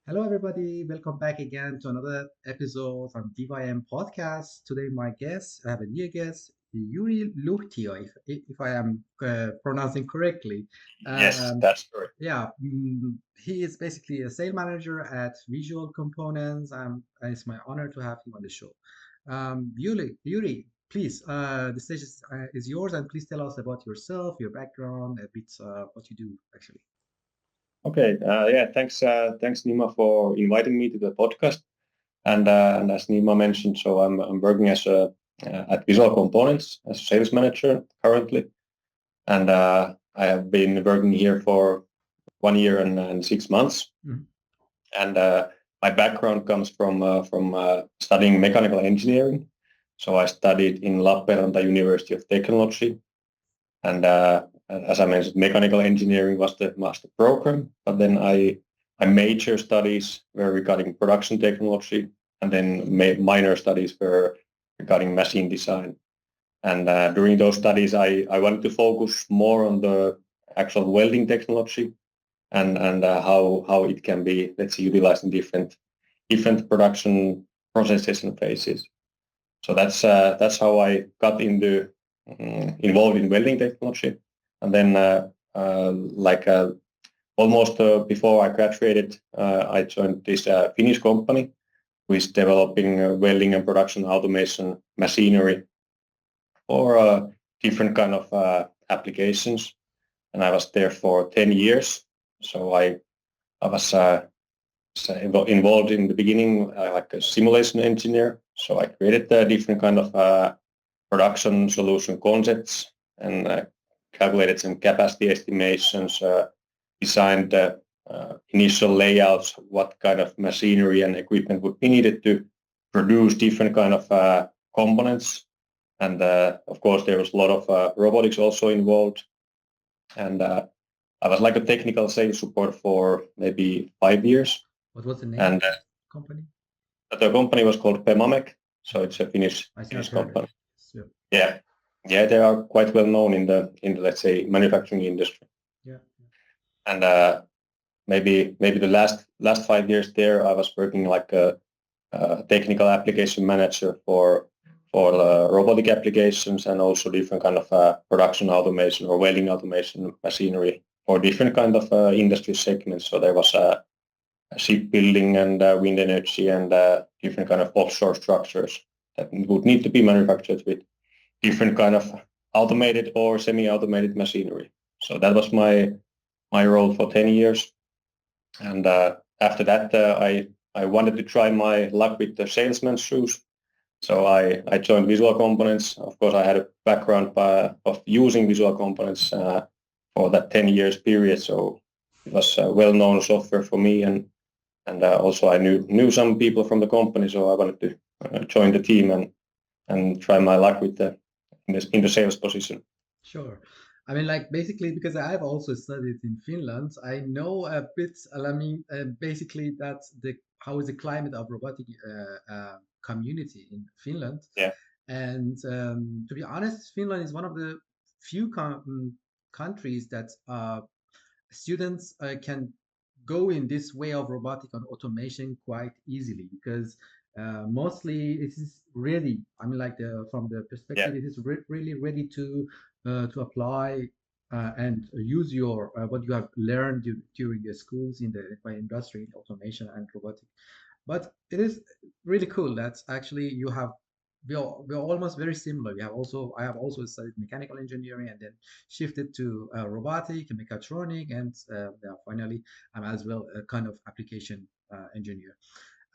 Hello, everybody. Welcome back again to another episode on DYM podcast. Today, my guest, I have a dear guest, Jyri Luhtio, if I am pronouncing correctly. Yes, Um, that's correct. yeah, he is basically a sales manager at Visual Components. And it's my honor to have him on the show. Yuri, please, the stage is yours, and please tell us about yourself, your background, a bit what you do, actually. Okay. Yeah. Thanks, Nima, for inviting me to the podcast. And as Nima mentioned, so I'm working as a at Visual Components as a sales manager currently, and I have been working here for 1 year and 6 months. Mhm. And my background comes from studying mechanical engineering. So I studied in Lappeenranta University of Technology. And as I mentioned, mechanical engineering was the master program, but then I major studies were regarding production technology, and then minor studies were regarding machine design. And during those studies, I wanted to focus more on the actual welding technology and how it can be, let's say, utilized in different production processes and phases. So that's how I got involved in welding technology. And then like almost before I graduated, I joined this Finnish company who is developing welding and production automation machinery for different kind of applications. And I was there for 10 years. So I was involved in the beginning like a simulation engineer. So I created different kind of production solution concepts and calculated some capacity estimations, designed the initial layouts, what kind of machinery and equipment would be needed to produce different kind of components. And of course, there was a lot of robotics also involved. And I was like a technical sales support for maybe 5 years. What was the name of And this company? the company was called Pemamek, so it's a I think I've Finnish heard it. company. So, Yeah, yeah, they are quite well known in the let's say manufacturing industry. yeah. And maybe the last 5 years there, I was working like a technical application manager for robotic applications and also different kind of production automation or welding automation machinery for different kind of industry segments. So there was shipbuilding and wind energy and different kind of offshore structures that would need to be manufactured with different kind of automated or semi-automated machinery. So that was my role for 10 years. And after that, I wanted to try my luck with the salesman's shoes. So I joined Visual Components. Of course, I had a background of using Visual Components for that 10 years period. So it was a well-known software for me, and also I knew some people from the company. So I wanted to join the team and try my luck with in the sales position. Sure. I mean, like basically, because I've also studied in Finland, I know a bit. I mean, basically, that's the how is the climate of robotic community in Finland. Yeah. And to be honest, Finland is one of the few countries that students can go in this way of robotic and automation quite easily because mostly it is ready. I mean, like from the Yeah. perspective, it is really ready to apply and use your what you have learned during your schools in the by industry automation and robotic. But it is really cool that actually you have we are almost very similar. I have also studied mechanical engineering and then shifted to robotic and mechatronic, and yeah, finally I'm as well a kind of application engineer.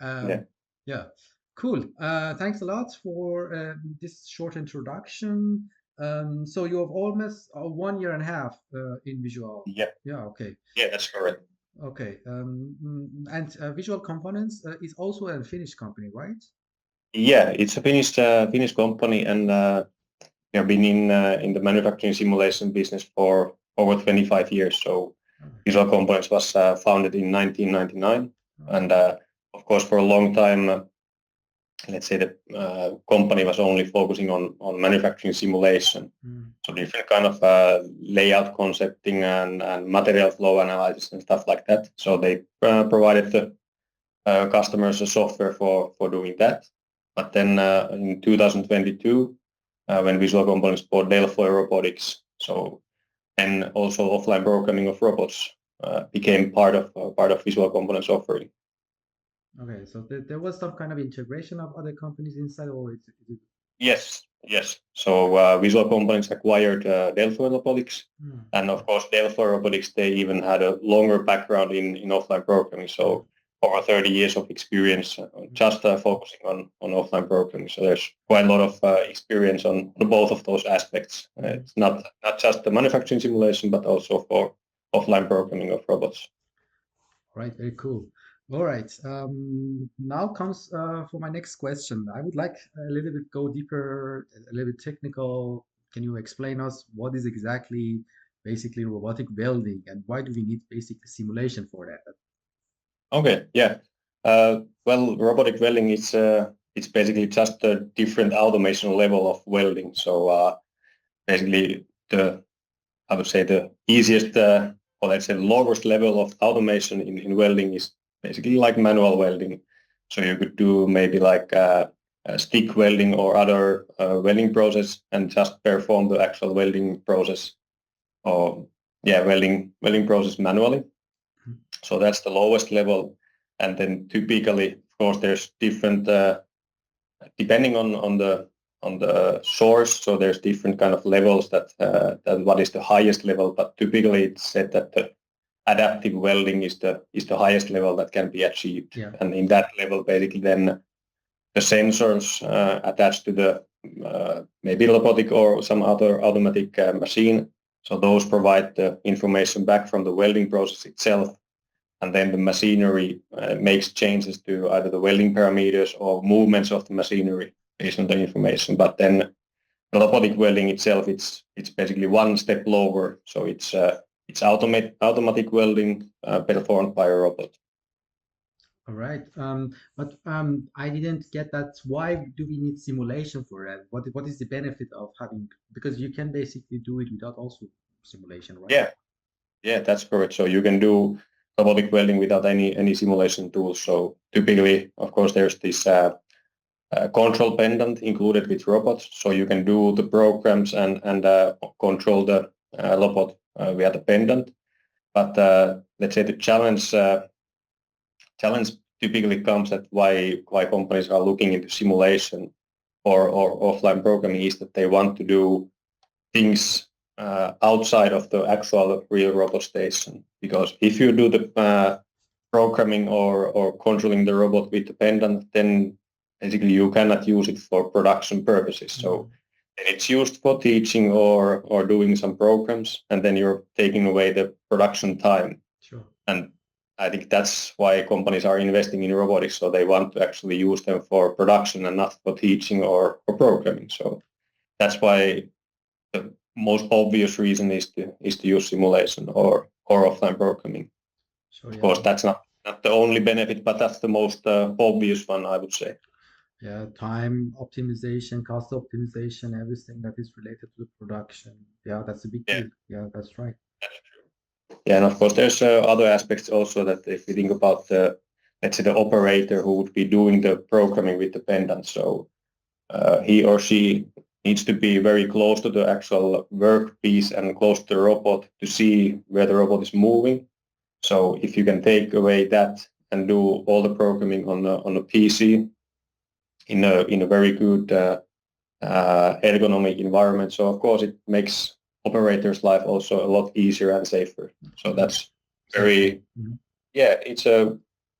Yeah. Um, yeah, cool. Thanks a lot for this short introduction. So you have almost 1 year and a half in visual. Yeah. Yeah, okay. Yeah. That's correct. Okay. And Visual Components is also a Finnish company, right? Yeah, it's a Finnish company, and we have been in the manufacturing simulation business for over 25 years. So Oh, Visual Components was founded in 1999, oh, and of course, for a long time, let's say the company was only focusing on manufacturing simulation. mm, So different kind of layout concepting and material flow analysis and stuff like that. So they provided the customers a software for doing that. But then in 2022, when Visual Components bought Delphi Robotics, so and also offline programming of robots became part of Visual Components offering. Okay, so there was some kind of integration of other companies inside, or is it? Yes, yes. So Visual Components acquired Delphi Robotics, and of course Delphi Robotics, they even had a longer background in offline programming. So over 30 years of experience just focusing on offline programming. So there's quite a lot of experience on both of those aspects. It's not just the manufacturing simulation, but also for offline programming of robots. Right, very cool. All right. Now comes for my next question. I would like a little bit go deeper, a little bit technical. Can you explain us what is exactly basically robotic welding and why do we need basically simulation for that? Okay, yeah. Well, robotic welding is it's basically just a different automation level of welding. So basically, I would say the easiest or let's say lowest level of automation in welding is basically like manual welding. So you could do maybe like stick welding or other welding process and just perform the actual welding process or welding process manually. So that's the lowest level. And then typically, of course, there's different depending on the source. So there's different kind of levels that what is the highest level. But typically, it's said that the adaptive welding is the highest level that can be achieved. Yeah. And in that level, basically, then the sensors attached to the maybe robotic or some other automatic machine. So those provide the information back from the welding process itself. And then the machinery makes changes to either the welding parameters or movements of the machinery based on the information. But then the robotic welding itself, it's basically one step lower. So it's automatic welding performed by a robot. All right. But I didn't get that. Why do we need simulation for that? What is the benefit of having, because you can basically do it without also simulation, right? Yeah, that's correct. So you can do robotic welding without any simulation tools. So typically, of course, there's this control pendant included with robots, so you can do the programs and control the robot via the pendant. But let's say the challenge typically comes at why companies are looking into simulation or offline programming is that they want to do things outside of the actual real robot station. Because if you do the programming or controlling the robot with the pendant, then basically you cannot use it for production purposes. So it's used for teaching or doing some programs, and then you're taking away the production time. Sure. And I think that's why companies are investing in robotics. So they want to actually use them for production and not for teaching or for programming. So that's why the most obvious reason is to use simulation or offline programming. Sure, Of yeah. course, that's not the only benefit, but that's the most obvious one, I would say. Yeah, time optimization, cost optimization, everything that is related to the production. Yeah, that's a big Yeah, deal. Yeah, that's right. yeah, and of course, there's other aspects also that if you think about let's say the operator who would be doing the programming with the pendant, so he or she needs to be very close to the actual workpiece and close to the robot to see where the robot is moving. So if you can take away that and do all the programming on a PC in a very good ergonomic environment, so of course it makes operators' life also a lot easier and safer. So that's very yeah, it's a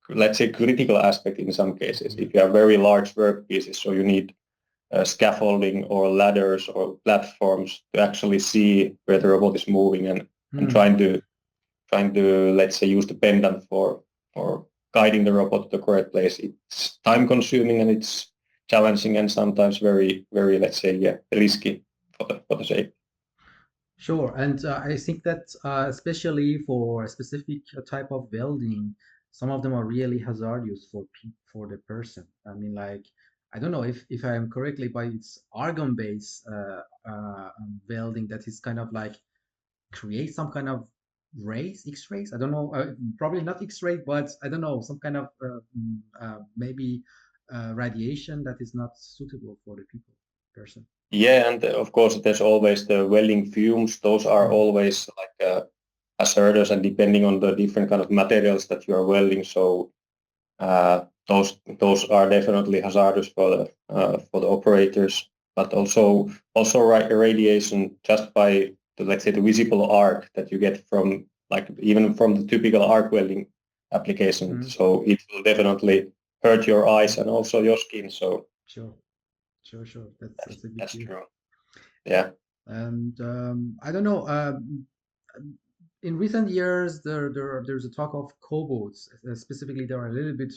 let's say critical aspect in some cases. If you have very large workpieces, so you need scaffolding or ladders or platforms to actually see where the robot is moving and trying to let's say use the pendant for guiding the robot to the correct place. It's time consuming and it's challenging and sometimes very let's say risky for the sake. Sure, and I think that especially for a specific type of welding, some of them are really hazardous for for the person. I mean, like, I don't know if I am correctly, but it's argon-based welding that is kind of like create some kind of rays, X-rays. I don't know. Probably not X-ray, but I don't know, some kind of maybe radiation that is not suitable for the people person. Yeah, and of course there's always the welding fumes. Those are Mm, always like hazardous, and depending on the different kind of materials that you are welding, so those are definitely hazardous for the operators. But also radiation just by the, let's say, the visible arc that you get from like even from the typical arc welding application. mm, So it will definitely hurt your eyes and also your skin. So sure, sure. That's a bit that's clear. true. Yeah. And I don't know. In recent years, there's a talk of cobots. Specifically, they are a little bit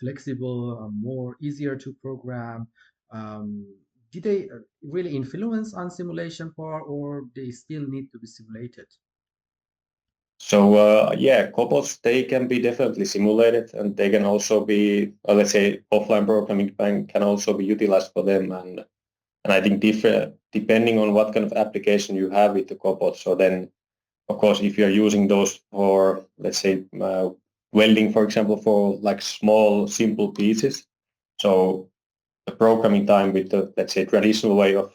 flexible, more easier to program. Um, did they really influence on simulation part, or they still need to be simulated? So yeah, cobots, they can be definitely simulated, and they can also be, let's say, offline programming can also be utilized for them. And I think different depending on what kind of application you have with the cobot. So then, of course, if you're using those for, let's say, welding, for example, for like small, simple pieces. So the programming time with the, let's say, traditional way of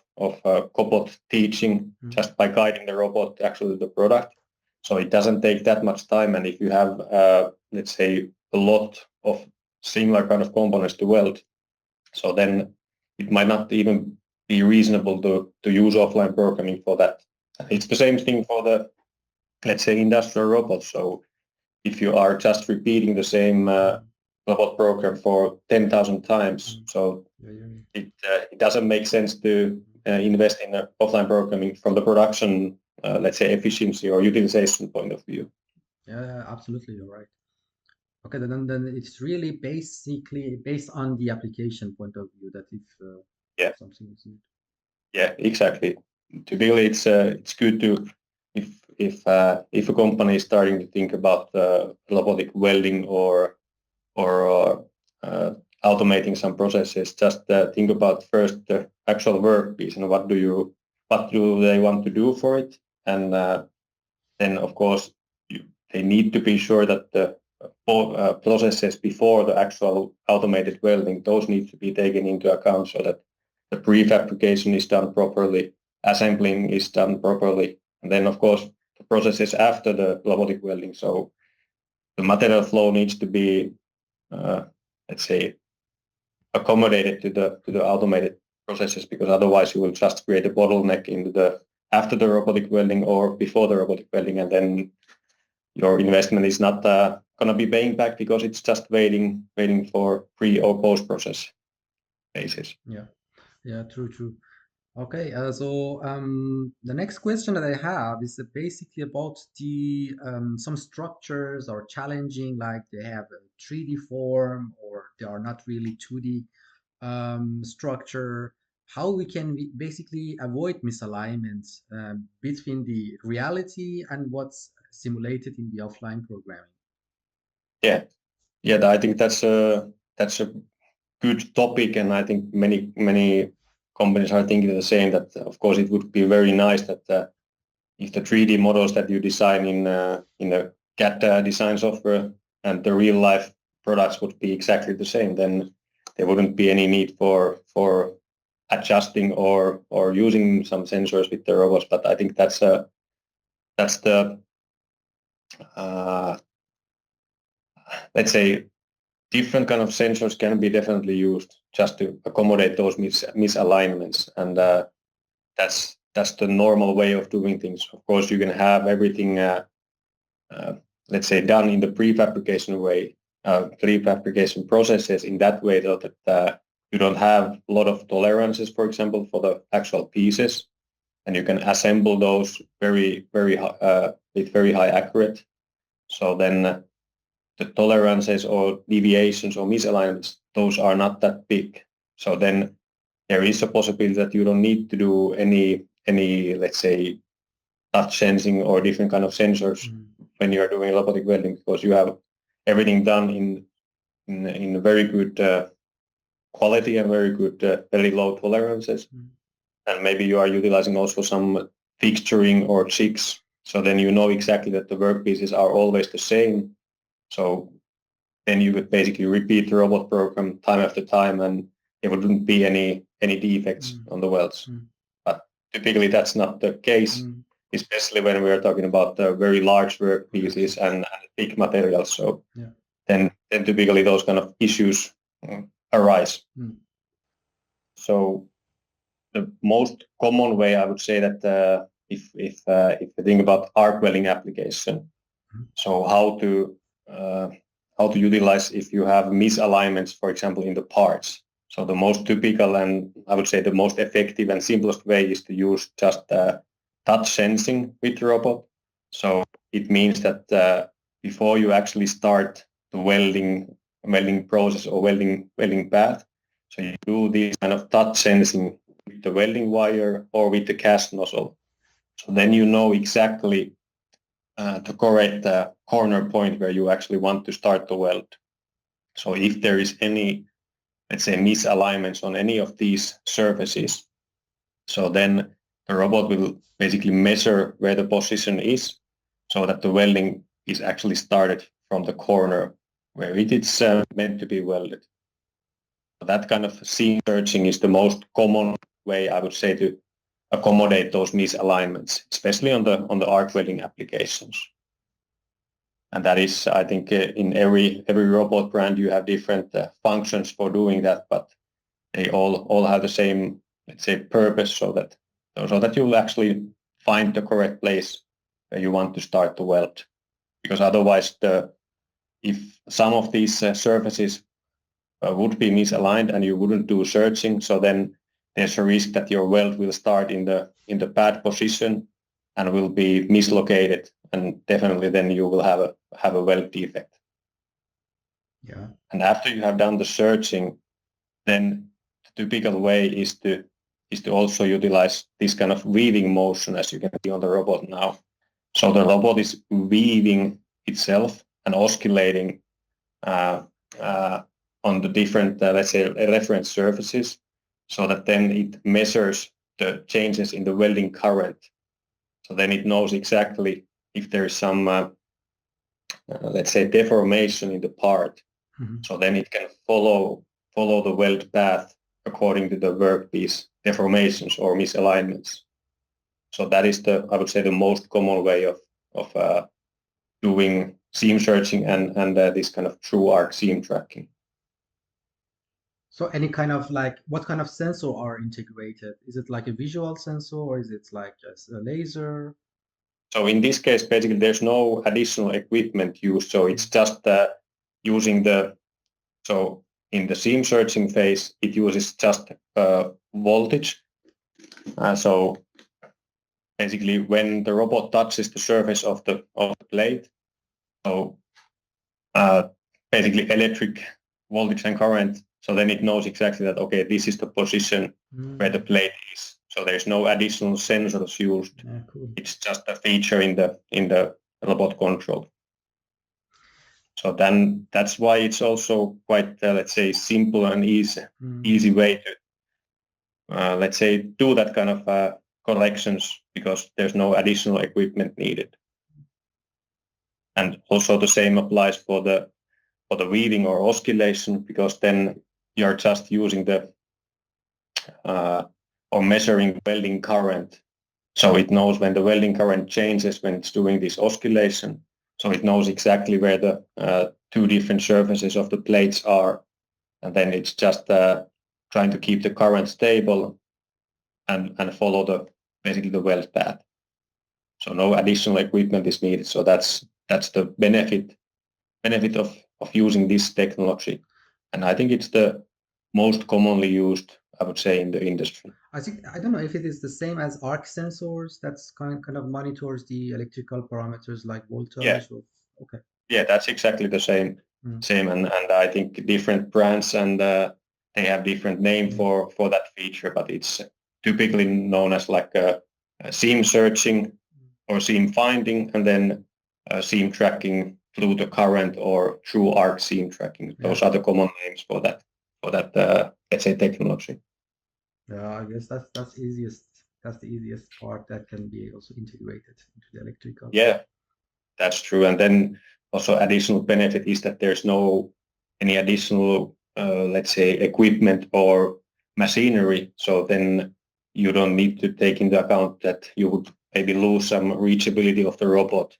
cobot teaching, Mm, just by guiding the robot actually the product. So it doesn't take that much time. And if you have, let's say, a lot of similar kind of components to weld, so then it might not even be reasonable to use offline programming for that. It's the same thing for the, let's say, industrial robots. So if you are just repeating the same mm, robot program for 10,000 times, mm. so Yeah. it doesn't make sense to invest in offline programming from the production, let's say, efficiency or utilization point of view. Yeah, absolutely, you're right. Okay, then it's really basically based on the application point of view that if Yeah, something is needed. yeah, exactly. Typically, it's good to if a company is starting to think about robotic welding or automating some processes, just think about first the actual work piece and what do they want to do for it, and then of course they need to be sure that the processes before the actual automated welding, those need to be taken into account so that the prefabrication is done properly, assembling is done properly, and then of course the processes after the robotic welding. So the material flow needs to be, uh, let's say, accommodated to the automated processes, because otherwise you will just create a bottleneck into the after the robotic welding or before the robotic welding, and then your investment is not going to be paying back because it's just waiting for pre or post process phases. Yeah, yeah, true. Okay, so the next question that I have is basically about the some structures are challenging, like they have a 3D form or they are not really 2D structure. How we can basically avoid misalignments between the reality and what's simulated in the offline programming. Yeah, yeah, I think that's a good topic, and I think many companies are thinking the same. That of course it would be very nice that if the 3D models that you design in a CAD design software and the real life products would be exactly the same, then there wouldn't be any need for adjusting or using some sensors with the robots. But I think that's the uh, let's say different kind of sensors can be definitely used just to accommodate those misalignments, and that's the normal way of doing things. Of course, you can have everything, uh, let's say, done in the prefabrication way, prefabrication processes in that way, though, that you don't have a lot of tolerances, for example, for the actual pieces, and you can assemble those with very high accurate. So then the tolerances or deviations or misalignments, those are not that big. So then there is a possibility that you don't need to do any, let's say, touch sensing or different kind of sensors Mm, when you are doing robotic welding, because you have everything done in very good quality and very good very low tolerances, mm, and maybe you are utilizing also some fixturing or jigs So then you know exactly that the workpieces are always the same. So then you could basically repeat the robot program time after time, and there wouldn't be any defects on the welds. But typically that's not the case, especially when we are talking about the very large workpieces and big materials. So then typically those kind of issues arise. So the most common way I would say that if you think about arc welding application, so how to utilize if you have misalignments, for example, in the parts. So the most typical and I would say the most effective and simplest way is to use just touch sensing with the robot. So it means that before you actually start the welding process or welding path, so you do this kind of touch sensing with the welding wire or with the cast nozzle. So then you know exactly the correct corner point where you actually want to start the weld. So if there is any, let's say, misalignments on any of these surfaces, so then the robot will basically measure where the position is so that the welding is actually started from the corner where it is meant to be welded. So that kind of seam searching is the most common way, I would say, to accommodate those misalignments, especially on the arc welding applications. And that is, I think, in every robot brand you have different functions for doing that, but they all have the same, let's say, purpose, so that you will actually find the correct place where you want to start the weld. Because otherwise, if some of these surfaces would be misaligned and you wouldn't do searching, so then there's a risk that your weld will start in the bad position and will be mislocated, and definitely then you will have a weld defect. Yeah. And after you have done the searching, then the typical way is to also utilize this kind of weaving motion, as you can see on the robot now. So the robot is weaving itself and oscillating on the different, let's say, reference surfaces, so that then it measures the changes in the welding current. So then it knows exactly if there is some, let's say, deformation in the part. So then it can follow the weld path according to the workpiece deformations or misalignments. So that is I would say, the most common way of doing seam searching and this kind of true arc seam tracking. So any kind of what kind of sensor are integrated? Is it like a visual sensor or is it like a laser? So in this case, basically, there's no additional equipment used. So it's just using so in the seam searching phase, it uses just voltage. So basically, when the robot touches the surface of the plate, so basically electric voltage and current, so then it knows exactly that, okay, this is the position where the plate is. So there's no additional sensors used. Yeah, cool. It's just a feature in the robot control. So then that's why it's also quite, let's say, simple and easy way to, let's say, do that kind of corrections, because there's no additional equipment needed. And also the same applies for the weaving or oscillation, because then you're just using or measuring welding current. So it knows when the welding current changes when it's doing this oscillation. So it knows exactly where the two different surfaces of the plates are. And then it's just trying to keep the current stable and follow basically the weld path. So no additional equipment is needed. So that's the benefit of using this technology. And I think it's the most commonly used, I would say, in the industry. I don't know if it is the same as arc sensors. That's kind of monitors the electrical parameters like voltage. Yeah. Okay. Yeah, that's exactly the same. And I think different brands and they have different name for that feature, but it's typically known as like a seam searching or seam finding, and then seam tracking through the current or true arc seam tracking. Those are the common names for that let's say, technology. Yeah, I guess that's easiest. that's the easiest part that can be also integrated into the electrical. Yeah, that's true. And then also additional benefit is that there's no any additional, let's say, equipment or machinery. So then you don't need to take into account that you would maybe lose some reachability of the robot.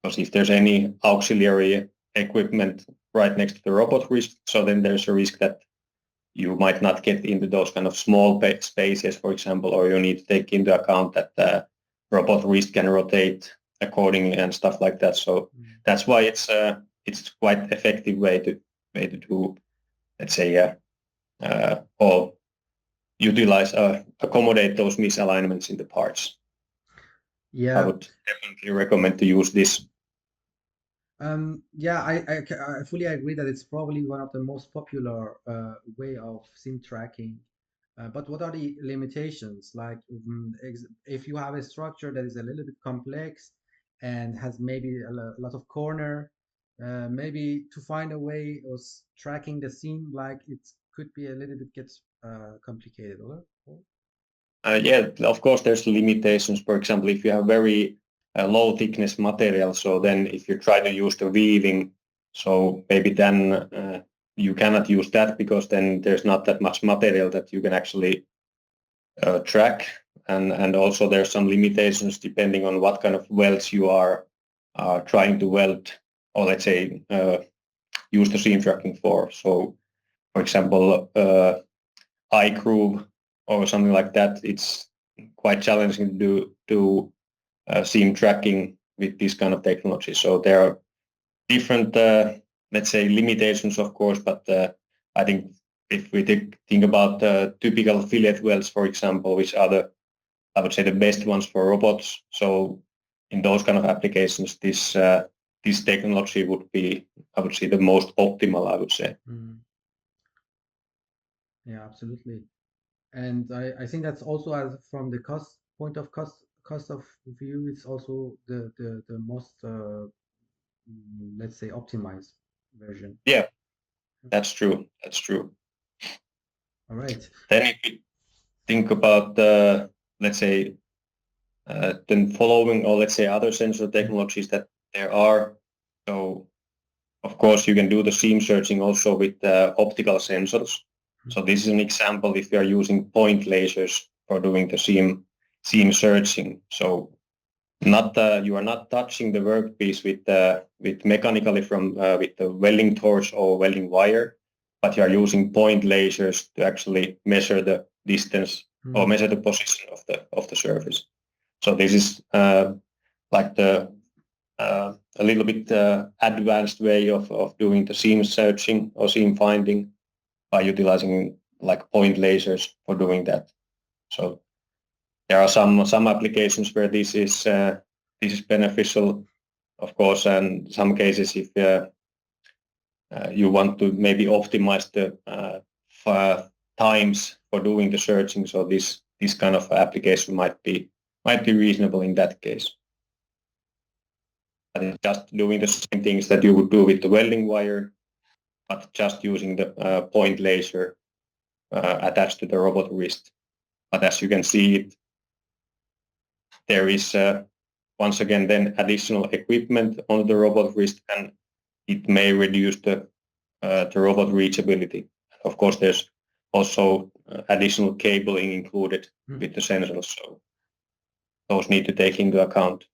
Because if there's any auxiliary equipment right next to the robot wrist, so then there's a risk that you might not get into those kind of small spaces, for example, or you need to take into account that the robot wrist can rotate accordingly and stuff like that. So that's why it's quite effective way to do, let's say, or utilize accommodate those misalignments in the parts. Yeah. I would definitely recommend to use this. Yeah, I fully agree that it's probably one of the most popular way of sim tracking. But what are the limitations? Like, if you have a structure that is a little bit complex and has maybe a lot of corner, maybe to find a way of tracking the seam, like it could be a little bit gets complicated, or? Yeah, of course, there's limitations. For example, if you have very low thickness material, so then if you try to use the weaving, so maybe then you cannot use that because then there's not that much material that you can actually track. And also there's some limitations depending on what kind of welds you are trying to weld, or let's say use the seam tracking for. So, for example, eye groove or something like that, it's quite challenging to do seam tracking with this kind of technology. So there are different, let's say, limitations, of course, but I think if we think about typical fillet welds, for example, which are I would say, the best ones for robots. So in those kind of applications, this technology would be, I would say, the most optimal, I would say. Yeah, absolutely. And I think that's also, as from the cost of view, it's also the most let's say optimized version. Yeah, that's true. That's true. All right. Then if you think about let's say then following, or let's say other sensor technologies that there are. So of course you can do the seam searching also with optical sensors. So this is an example if you are using point lasers for doing the seam searching. So not you are not touching the workpiece with mechanically from with the welding torch or welding wire, but you are using point lasers to actually measure the distance or measure the position of the surface. So this is like the a little bit advanced way of doing the seam searching or seam finding by utilizing like point lasers for doing that. So there are some applications where this is beneficial, of course, and some cases if you want to maybe optimize the times for doing the searching, so this kind of application might be reasonable in that case. But it's just doing the same things that you would do with the welding wire, but just using the point laser attached to the robot wrist. But as you can see, there is once again then additional equipment on the robot wrist, and it may reduce the robot reachability. Of course, there's also additional cabling included with the sensors, so those need to take into account.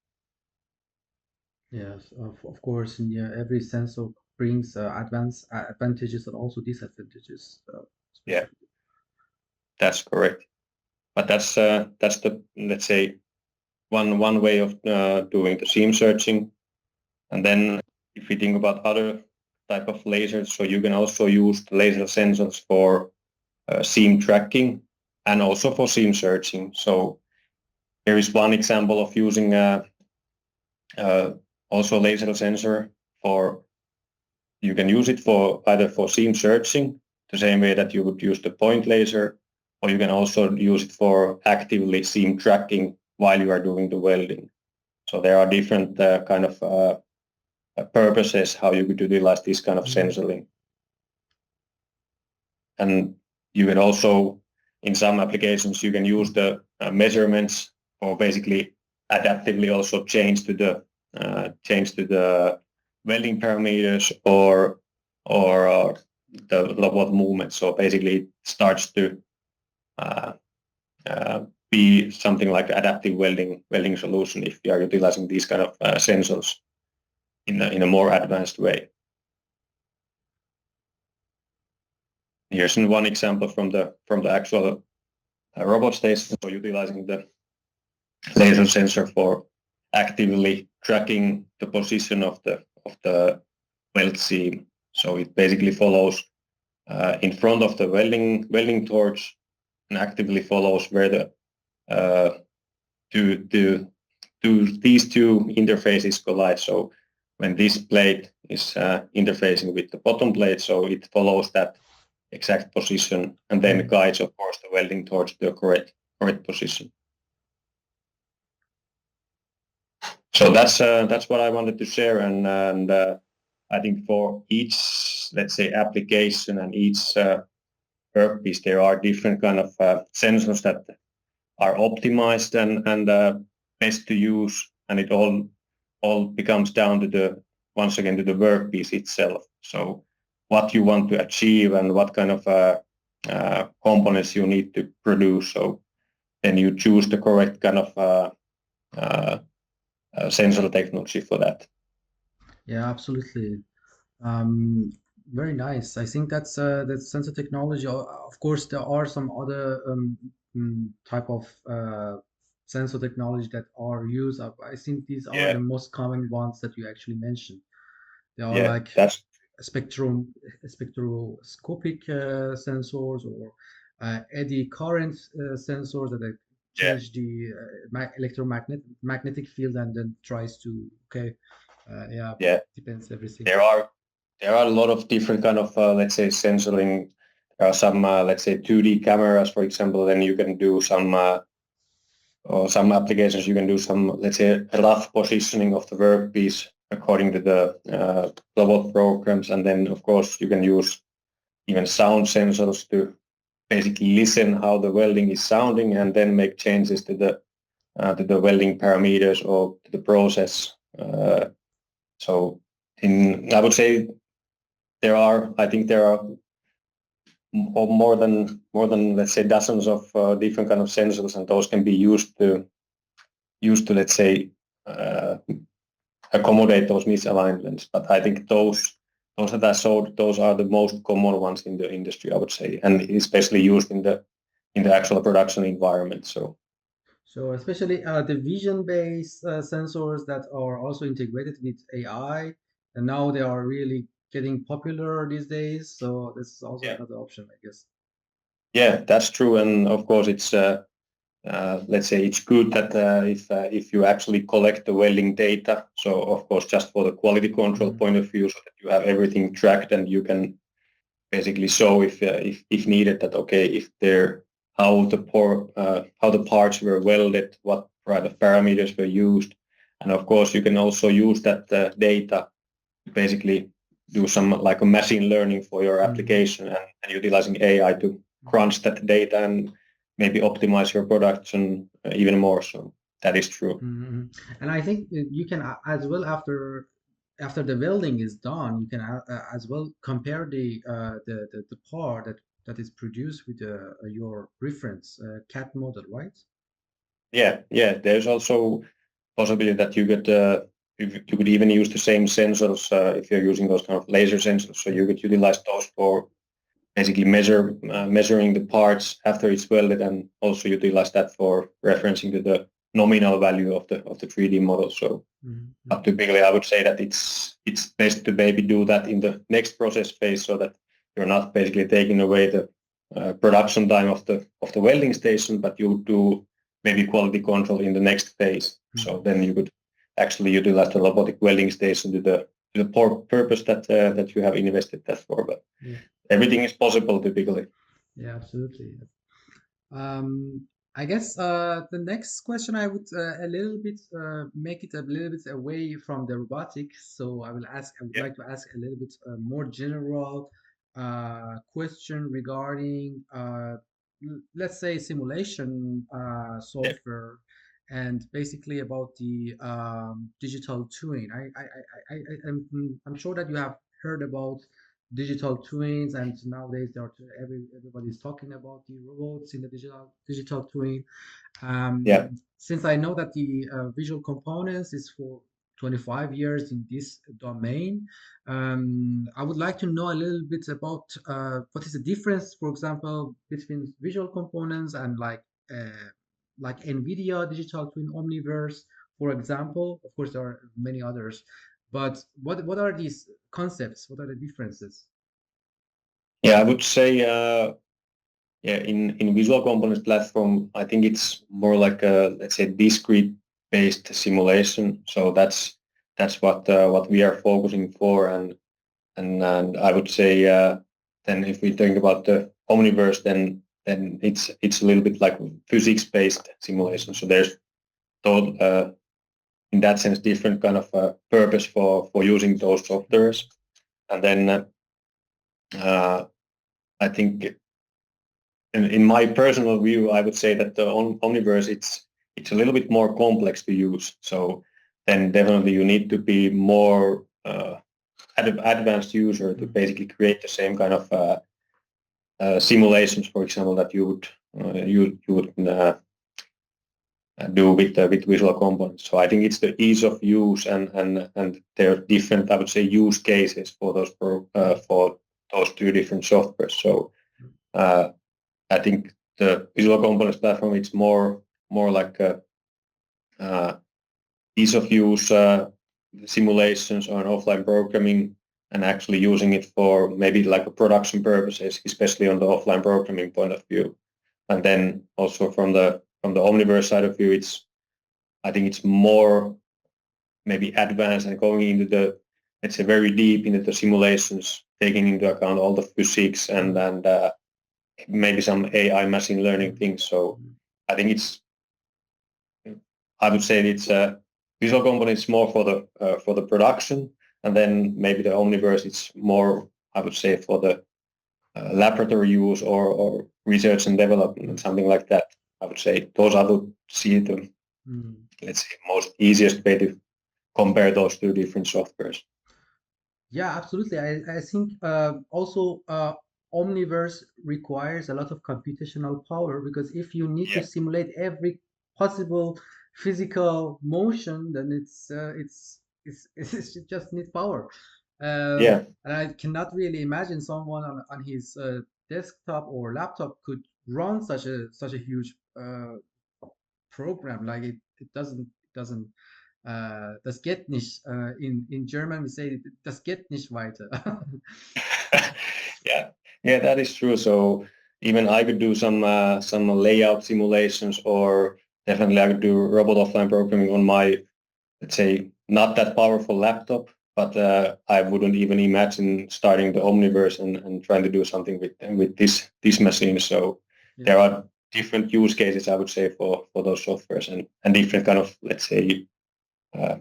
Yes, of course. Yeah, every sensor brings advantages and also disadvantages. Yeah, that's correct. But that's the, let's say, one way of doing the seam searching. And then if we think about other type of lasers, so you can also use the laser sensors for seam tracking and also for seam searching. So here is one example of using also laser sensor for, you can use it for either for seam searching, the same way that you would use the point laser, or you can also use it for actively seam tracking while you are doing the welding. So there are different kind of purposes how you could utilize this kind of sensoring. And you can also, in some applications you can use the measurements or basically adaptively also change to the welding parameters or the robot movement. So basically it starts to be something like adaptive welding solution if you are utilizing these kind of sensors in a more advanced way. Here's one example from the actual robot station, so utilizing the laser sensor for actively tracking the position of the weld seam. So it basically follows in front of the welding torch and actively follows where the these two interfaces collide. So when this plate is interfacing with the bottom plate, so it follows that exact position and then guides, of course, the welding torch to the correct position. So that's what I wanted to share, and I think for each, let's say, application and each purpose, there are different kind of sensors that are optimized and best to use, and it all becomes down to once again to the workpiece itself. So what you want to achieve and what kind of components you need to produce. So then you choose the correct kind of sensor technology for that. Yeah, absolutely. Very nice. I think that's sensor technology. Of course, there are some other type of sensor technology that are used. I think these are the most common ones that you actually mentioned. They are like spectroscopic sensors or eddy current sensors that change the electromagnetic field and then tries to depends everything. There are a lot of different kind of let's say sensoring. There are some let's say 2D cameras, for example. Then you can do some or some applications. You can do some, let's say, rough positioning of the workpiece according to the robot programs, and then of course you can use even sound sensors to basically listen how the welding is sounding and then make changes to the welding parameters or to the process. So I would say I think there are more than let's say dozens of different kind of sensors, and those can be used to let's say accommodate those misalignments. But I think those that I showed, those are the most common ones in the industry, I would say, and especially used in the actual production environment. So especially the vision-based sensors that are also integrated with AI, and now they are really getting popular these days. So this is also another option, I guess. Yeah, that's true, and of course it's let's say it's good that if you actually collect the welding data. So of course, just for the quality control point of view, so that you have everything tracked and you can basically show if needed that if how the parts were welded, what kind of parameters were used, and of course you can also use that data to basically do some like a machine learning for your application and utilizing AI to crunch that data and maybe optimize your production even more. So that is true. And I think you can as well after the welding is done, you can as well compare the part that is produced with your reference CAD model, right? Yeah. There's also possibility that you could even use the same sensors if you're using those kind of laser sensors. So you could utilize those for basically measuring the parts after it's welded, and also utilize that for referencing to the nominal value of the 3D model. So but typically I would say that it's best to maybe do that in the next process phase, so that you're not basically taking away the production time of the welding station, but you do maybe quality control in the next phase. So then you could actually utilize the robotic welding station to the purpose that you have invested that for. But everything is possible typically. Yeah, absolutely. I guess the next question I would a little bit make it a little bit away from the robotics. So I would like to ask a little bit more general question regarding let's say simulation Yeah. software, and basically about the digital twin. I'm sure that you have heard about digital twins, and nowadays everybody's talking about the robots in the digital twin. Yeah. Since I know that the visual components is for 25 years in this domain, I would like to know a little bit about what is the difference, for example, between visual components and like Nvidea digital twin Omniverse, for example. Of course, there are many others, but what are these concepts? What are the differences? Yeah, I would say yeah, in visual components platform, I think it's more like a, let's say, discrete based simulation. So that's what we are focusing for, and I would say then if we think about the Omniverse, then it's a little bit like physics based simulation. So there's thought, in that sense different kind of purpose for using those softwares, and then I think in my personal view, I would say that the Omniverse it's a little bit more complex to use. So then definitely you need to be more advanced user to Mm, basically create the same kind of simulations, for example, that you would do with visual components. So I think it's the ease of use and there are different, I would say, use cases for those two different softwares. So uh, I think the visual components platform it's more like a, uh, ease of use simulations on offline programming and actually using it for maybe like a production purposes, especially on the offline programming point of view. And then also from the Omniverse side of view, it's I think it's more maybe advanced and going into the let's say very deep into the simulations, taking into account all the physics and mm, maybe some AI machine learning mm, things. So mm. I think I would say it's visual components more for the production, and then maybe the Omniverse it's more I would say for the laboratory use or research and development and something like that. I would say those I would see the Mm. let's say most easiest way to compare those two different softwares. Yeah, absolutely. I think also Omniverse requires a lot of computational power because if you need to Yeah, simulate every possible physical motion, then it just needs power. yeah, And I cannot really imagine someone on his desktop or laptop could run such a huge program. Like it doesn't das geht nicht. In German we say das geht nicht weiter. yeah, yeah. That is true. So even I could do some layout simulations, or definitely I could do robot offline programming on my let's say not that powerful laptop. But I wouldn't even imagine starting the Omniverse and trying to do something with this machine. So Yeah, there are different use cases I would say for those softwares and different kind of let's say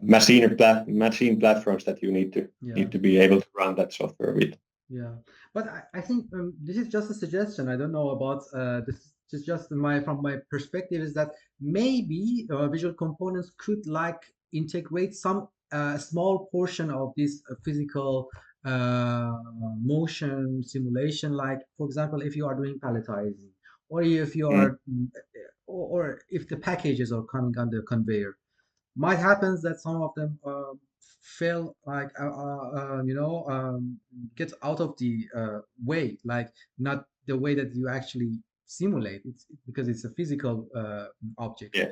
machine platforms that you yeah. need to be able to run that software with. Yeah, but I think this is just a suggestion. I don't know about this. Is just my from my perspective is that maybe visual components could like integrate some small portion of this physical motion simulation. Like for example, if you are doing palletizing, or if you Mm, are, or if the packages are coming on the conveyor, might happens that some of them fail like get out of the way, like not the way that you actually simulate it's because it's a physical object. yeah,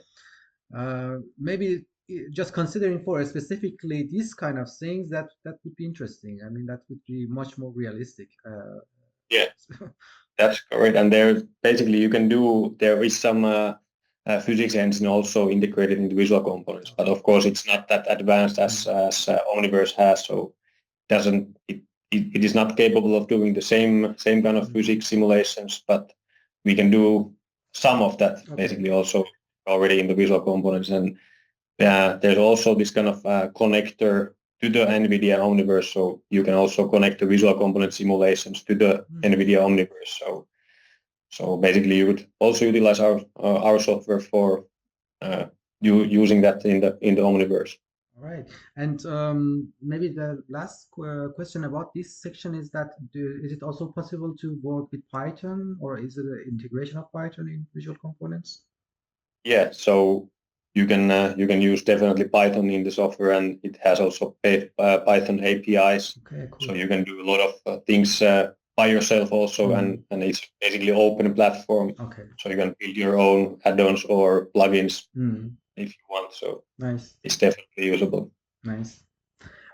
Maybe just considering for specifically these kind of things, that would be interesting. I mean, that would be much more realistic. yeah, that's correct. And there basically you can do there is some physics engine also integrated into visual components, but Okay. of course it's not that advanced Mm, as Omniverse has. So doesn't it is not capable of doing the same kind of mm. physics simulations, but we can do some of that Okay. basically also already in the visual components. And there's also this kind of connector to the Nvidia Omniverse, so you can also connect the visual component simulations to the Mm, Nvidia Omniverse. So So basically, you would also utilize our software for using that in the Omniverse. All right. And maybe the last question about this section is that is it also possible to work with Python, or is it an integration of Python in Visual Components? Yeah, so you can use definitely Python in the software, and it has also Python APIs, Okay, so cool. you can do a lot of things by yourself also, Mm, and it's basically open platform, okay. so you can build your own add-ons or plugins Mm, if you want. So nice, it's definitely usable. nice.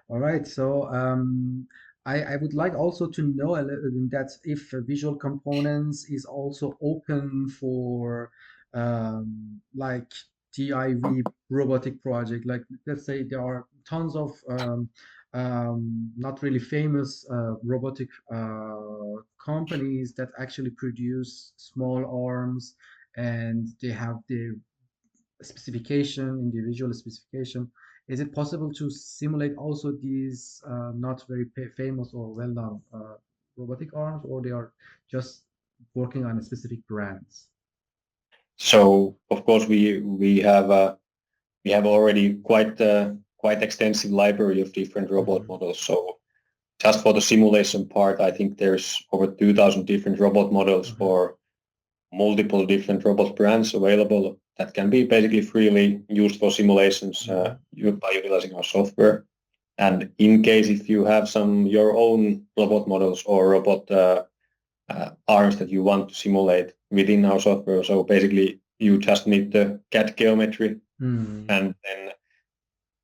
All right, so I would like also to know a little that if Visual Components is also open for like DIV robotic project. Like let's say there are tons of not really famous robotic companies that actually produce small arms, and they have their specification, individual specification. Is it possible to simulate also these not very famous or well-known robotic arms, or they are just working on specific brands? So of course we have already quite extensive library of different robot Hmm. models. So just for the simulation part, I think there's over 2,000 different robot models Okay. for multiple different robot brands available that can be basically freely used for simulations Hmm. by utilizing our software. And in case if you have some your own robot models or robot arms that you want to simulate within our software, so basically you just need the CAD geometry Hmm. and then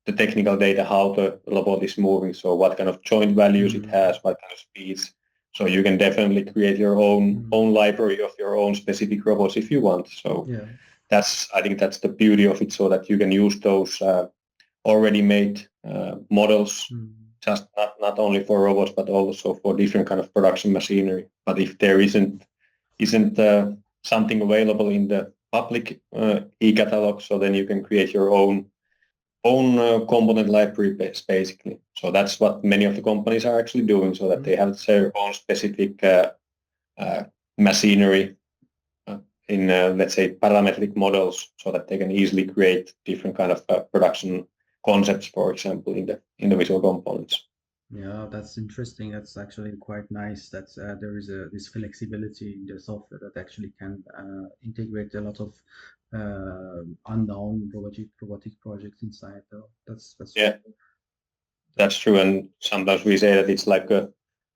the technical data, how the robot is moving, so what kind of joint values it Hmm. has, what kind of speeds. So you can definitely create your own Hmm. library of your own specific robots if you want. So Yeah. I think that's the beauty of it, so that you can use those already made models, Hmm. just not only for robots but also for different kind of production machinery. But if there isn't something available in the public e-catalog, so then you can create your own component library base, basically. So that's what many of the companies are actually doing, so that Hmm. they have their own specific uh, machinery uh, in, let's say, parametric models, so that they can easily create different kind of production concepts, for example, in the visual components. Yeah, that's interesting. That's actually quite nice that there is this flexibility in the software that actually can integrate a lot of unknown robotic projects inside. Though that's Yeah, that's that's true. And sometimes we say that it's like a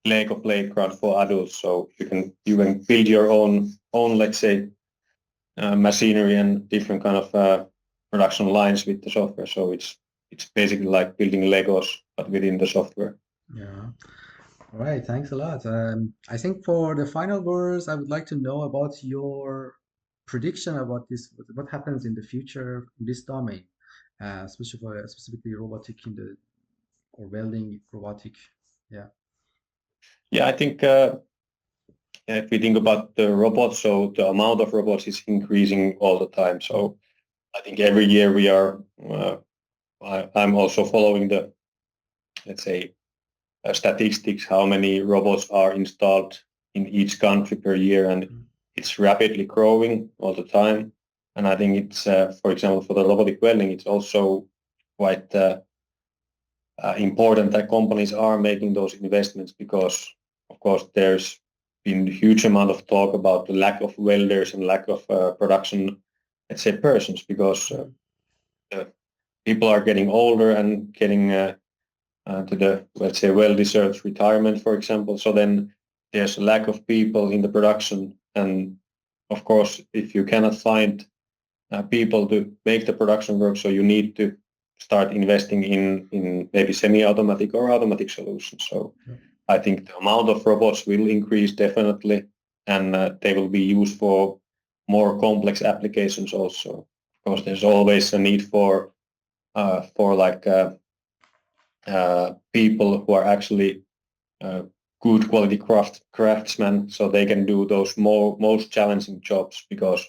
Lego playground for adults, so you can build your own let's say machinery and different kind of production lines with the software. So it's basically like building Legos but within the software. yeah. All right, thanks a lot. I think for the final words, I would like to know about your prediction about this, what happens in the future in this domain, specifically robotic in the or welding robotic. Yeah. Yeah, I think if we think about the robots, so the amount of robots is increasing all the time. Mm, So I think every year we are. I'm also following the, let's say, statistics, how many robots are installed in each country per year, and mm, it's rapidly growing all the time. And I think it's, for example, for the robotic welding, it's also quite important that companies are making those investments because, of course, there's been a huge amount of talk about the lack of welders and lack of production, let's say, persons because mm, uh, people are getting older and getting to the, let's say, well-deserved retirement, for example. So then there's a lack of people in the production. And of course, if you cannot find people to make the production work, so you need to start investing in maybe semi-automatic or automatic solutions. So yeah. I think the amount of robots will increase definitely, and they will be used for more complex applications also. Of course, there's always a need for like people who are actually uh, good quality craftsmen, so they can do those most challenging jobs. Because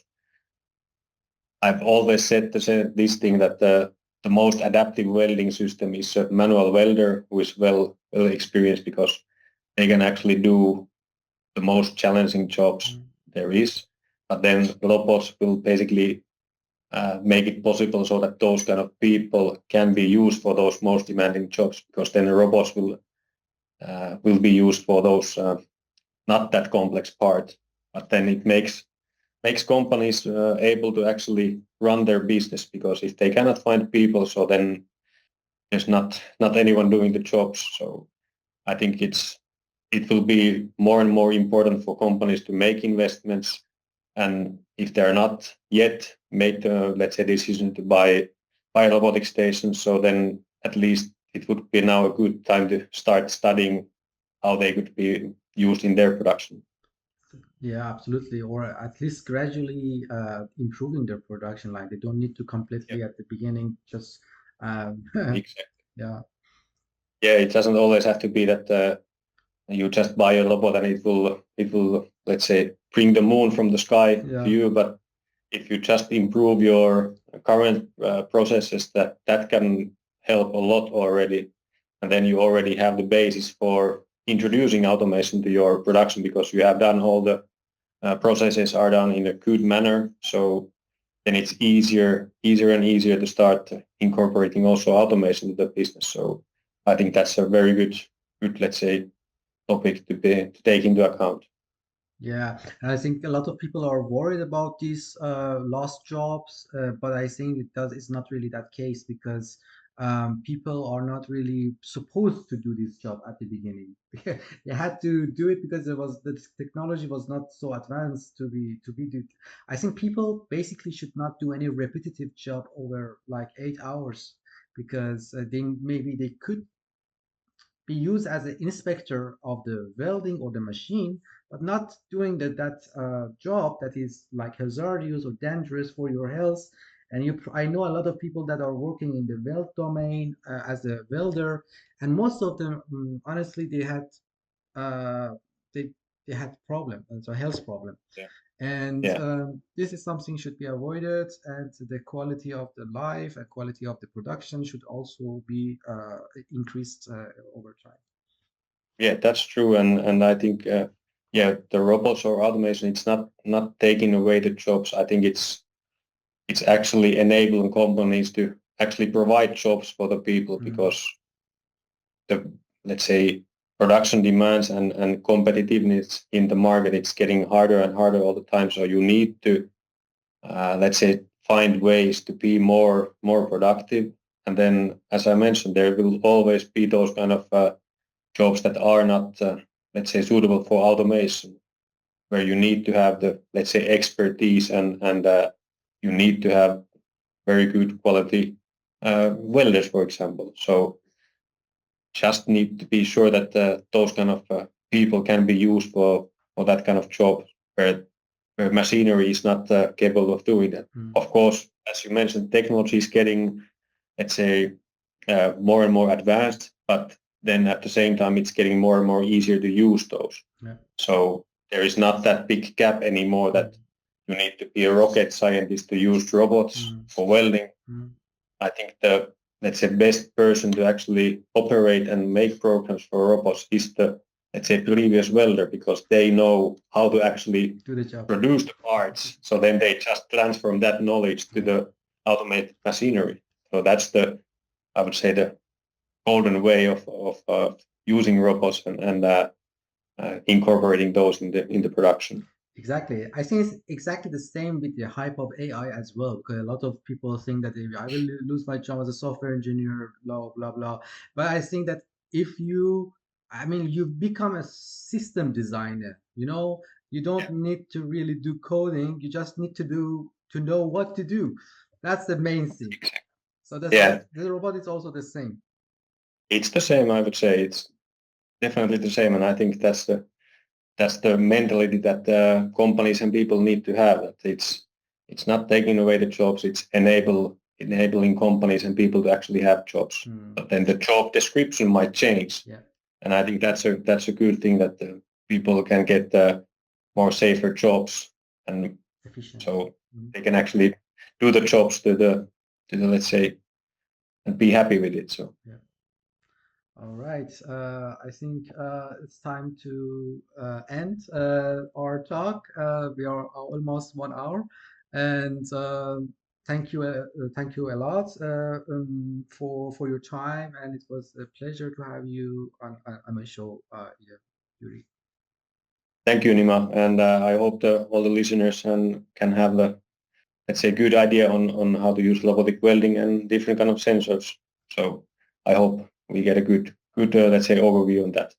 I've always said this thing that the most adaptive welding system is a manual welder who is well experienced, because they can actually do the most challenging jobs Mm, there is, but then robots will basically make it possible so that those kind of people can be used for those most demanding jobs, because then the robots will be used for those not that complex part. But then it makes companies able to actually run their business, because if they cannot find people, so then there's not anyone doing the jobs. So I think it will be more and more important for companies to make investments, and if they're not yet made let's say decision to buy robotic stations, so then at least it would be now a good time to start studying how they could be used in their production. Yeah, absolutely. Or at least gradually improving their production. Like they don't need to Yeah, completely at the beginning just exactly. yeah, Yeah, it doesn't always have to be that you just buy a robot and it will let's say bring the moon from the sky to yeah, you, but if you just improve your current processes, that can help a lot already, and then you already have the basis for introducing automation to your production, because you have done all the processes are done in a good manner. So then it's easier and easier to start incorporating also automation to the business. So I think that's a very good let's say topic to take into account. yeah. And I think a lot of people are worried about these lost jobs, but I think it's not really that case because people are not really supposed to do this job at the beginning. They had to do it because the technology was not so advanced to be do. I think people basically should not do any repetitive job over like 8 hours because maybe they could be used as an inspector of the welding or the machine, but not doing that job that is like hazardous or dangerous for your health. And I know a lot of people that are working in the weld domain as a welder, and most of them, honestly, uh, they they had problem, and so health problem. Yeah. And Yeah. this is something should be avoided, and the quality of the life and quality of the production should also be increased over time. Yeah, that's true, and I think yeah, the robots or automation, it's not taking away the jobs. I think it's actually enabling companies to actually provide jobs for the people, Mm, because the let's say production demands and competitiveness in the market, it's getting harder and harder all the time. So you need to let's say find ways to be more productive. And then, as I mentioned, there will always be those kind of jobs that are not let's say suitable for automation, where you need to have the let's say expertise and you need to have very good quality welders, for example. So just need to be sure that those kind of people can be used for that kind of job, where machinery is not capable of doing that. mm, Of course, as you mentioned, technology is getting, let's say, more and more advanced, but then at the same time, it's getting more and more easier to use those. yeah. So there is not that big gap anymore Mm, that you need to be a rocket scientist to use robots mm, for welding. mm, I think the let's say best person to actually operate and make programs for robots is the let's say previous welder, because they know how to actually do the job. produce the parts. So then they just transform that knowledge to Yeah. the automated machinery. So that's the I would say the golden way of using robots and incorporating those in the production. Exactly. I think it's exactly the same with the hype of AI as well, because a lot of people think that I will lose my job as a software engineer, blah, blah, blah. But I think that I mean, you become a system designer, you don't Yeah. need to really do coding. You just need to know what to do. That's the main thing. So Yeah, the robot is also the same. it's the same. I would say it's definitely the same, and I think that's the mentality that companies and people need to have. That it's not taking away the jobs; it's enabling companies and people to actually have jobs. Hmm. But then the job description might change, Yeah, and I think that's a good thing, that people can get more safer jobs, and efficient. so Hmm. they can actually do the jobs to the let's say, and be happy with it. So Yeah. All right. I think it's time to end our talk. We are almost 1 hour, and thank you a lot for your time. And it was a pleasure to have you on my show, yeah, Jyri. Thank you, Nima, and I hope all the listeners can have a, let's say, good idea on how to use robotic welding and different kind of sensors. So I hope we get a good let's say overview on that.